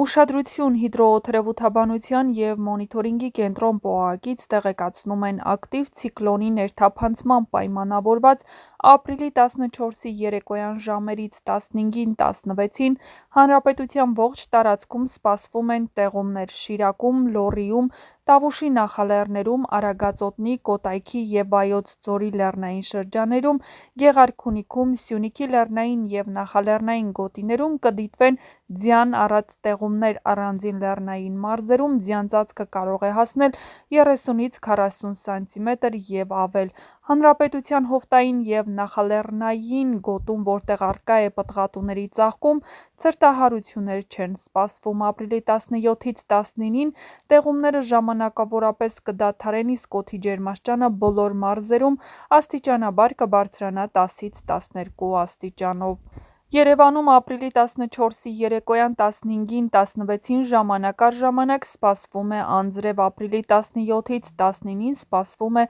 Ուշադրություն հիդրոօդերևութաբանության և մոնիթորինգի կենտրոն ՊՕԱԿ-ից տեղեկացնում են ակտիվ ցիկլոնի ներթափանցմամբ պայմանավորված ապրիլի 14-ի երեկոյան ժամերից 15-ին 16-ին հանրապետության ողջ տարածքում սպասվում են տեղումներ Շիրակում, Լոռիում, Տավուշի նախալեռներում, Արագածոտնի, Կոտայքի և Վայոց ձորի լեռնային շրջաներում, Գեղարքունիքում, Սյունիքի լեռնային և նախալեռնային գոտիներում կդիտվեն ձյան առատ տեղումներ, առանձին լեռնային մարզերում ձյան ծածկը կարող է հասնել 30-ից 40 սմ և ավել։ Հանրապետության հովտային և նախալեռնային գոտում, որտեղ առկա է պտղատուների ծաղկում, ցրտահարություններ չեն սպասվում։ Ապրիլի 17-ից 19-ին տեղումները ժամանակավորապես կդադարեն, իսկ օդի ջերմաստիճանը բոլոր մարզերում աստիճանաբար կբարձրանա 10-ից 12 աստիճանով։ Երևանում ապրիլի 14-ի երեկոյան 15-ին 16-ին ժամանակ առ ժամանակ սպասվում է անձրև, ապրիլի 17-ից 19-ին սպասվում է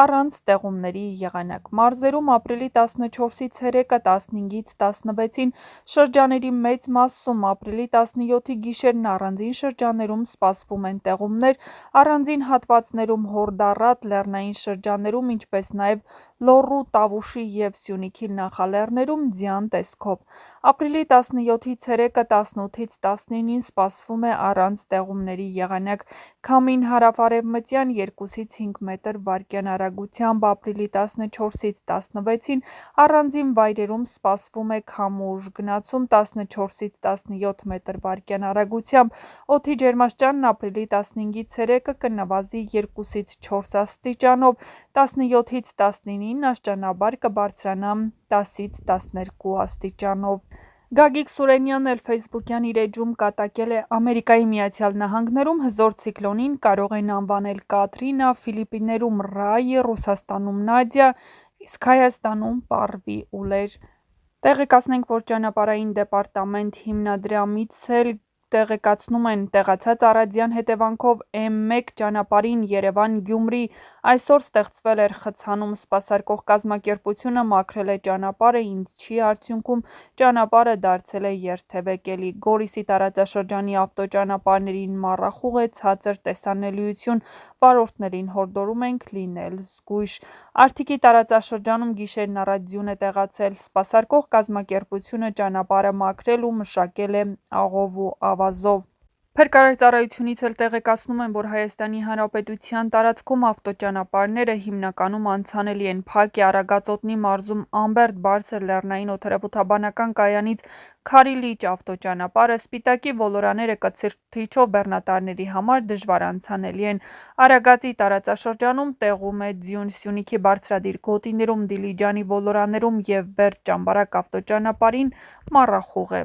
առանց տեղումների եղանակ։ Մարզերում ապրիլի 14-ի ցերեկը 15-ից 16-ին շրջաների մեծ մասում, ապրիլի 17-ի գիշերն առանձին շրջաններում սպասվում են տեղումներ, առանձին հատվածներում հորդառատ, լեռնային շրջաններում, ինչպես նաև Լոռու, Տավուշի և Սյունիքի նախալեռներում ձյան տեսքով։ Ապրիլի 17-ի ցերեկը 18-ից 19-ին սպասվում է առանց տեղումների եղանակ, քամին հարավ-արևմտյան 2-ից 5 մետր/վայրկյան արագությամբ, ապրիլի 14-ից 16-ին առանձին վայրերում սպասվում է քամու ուժ գնացում 14-ից 17 մետր/վայրկյան արագությամբ, օդի ջերմաստիճանն ապրիլի 15-ի ցերեկը կնվազի 2-ից 4 աստիճանով, 17-ից 19-ին աստիճանաբար կբարձրանա 10-ից 12 աստիճանով։ Գագիկ Սուրենյանն էլ ֆեյսբուքյան իր էջում կատակել է. «Ամերիկայի Միացյալ Նահանգներում հզոր ցիկլոնին կարող են անվանել Կատրինա, Ֆիլիպիններում Ռայ, Ռուսաստանում Նադյա, իսկ Հայաստանում պարվի ուլեր»։ Տեղեկացնենք, որ ճանապարհային դեպարտամент հիմնադրամից էլ տեղեկացնում են, տեղացած առածյան հետևանքով M1 ճանապարհին Երևան-Գյումրի այսօր ստեղծվել էր խցանում, սպասարկող կազմակերպությունը մաքրել է ճանապարհը, ինչի արդյունքում ճանապարհը դարձել է երթևեկելի։ Գորիսի տարածաշրջանի ավտոճանապարհներին մառախուղ է, ցածր տեսանելիություն, վարորդներին հորդորում ենք լինել զգույշ։ Արթիկի տարածաշրջանում գիշերն առաջ ձյուն է տեղացել, սպասարկող կազմակերպությունը ճանապարհը մաքրել ու մշակել է աղով ու ավազով։ Փրկարար ծառայությունից էլ տեղեկացնում են, որ Հայաստանի Հանրապետության տարածքում ավտոճանապարհները հիմնականում անցանելի են։ Փակ է Արագածոտնի մարզում Ամբերդ բարձր լեռնային օդերևութաբանական կայանից Քարի Լիճ ավտոճանապարհը, Սպիտակի ոլորաները կցրտիչով բեռնատարների համար դժվար անցանելի են։ Արագածի տարածաշրջանում տեղում է ձյուն, Սյունիքի բարձրադիր գոտիներում, Դիլիջանի ոլորաններում և Բերդ-Ճամբարակ ավտոճանապարհին մառախուղ է։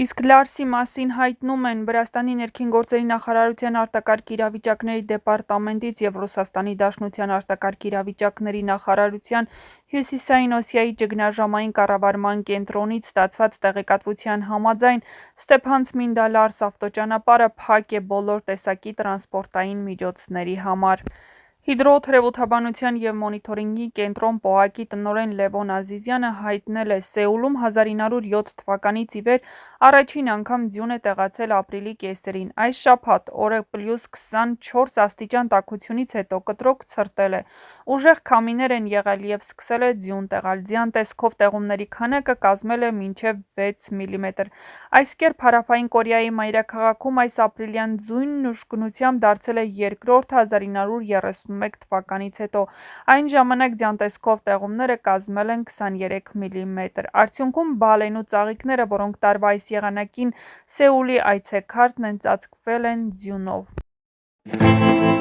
Իսկ Լարսի մասին հայտնում են Վրաստանի ներքին գործերի նախարարության արտակարգ իրավիճակների դեպարտամենտից և Ռուսաստանի Դաշնության արտակարգ իրավիճակների նախարարության Հյուսիսային Օսիայի ճգնաժամային կառավարման կենտրոնից ստացված տեղեկատվության համաձայն Ստեփանցմինդա-Լարս ավտոճանապարհը փակ է բոլոր տեսակի տրանսպորտային միջոցների համար։ Հիդրոօդերևութաբանության և մոնիթորինգի կենտրոն ՊՕԱԿ-ի տնօրեն Լևոն Ազիզյանը հայտնել է. «Սեուլում 1907 թվականից ի վեր առաջին անգամ ձյուն է տեղացել ապրիլի կեսերին։ Այս շաբաթ օրը +24 աստիճան տաքությունից հետո կտրուկ ցրտել է։ Ուժեղ քամիներ են եղել և սկսել է ձյուն տեղալ։ Ձյան տեսքով տեղումների քանակը կազմել է մինչև 6 մմ։ Այս կերպ Հարավային Կորեայի մայրաքաղաքում այս ապրիլյան ձյունն ուժգնությամբ դարձել է երկրորդը 1931 թվականից հետո։ Այն ժամանակ ձյան տեսքով տեղումները կազմել են 23 մմ։ Արդյունքում բալենու ծաղիկները, որոնք տարվա այս եղանակին Սեուլի այցեքարտն են, ծածկվել են ձյունով»։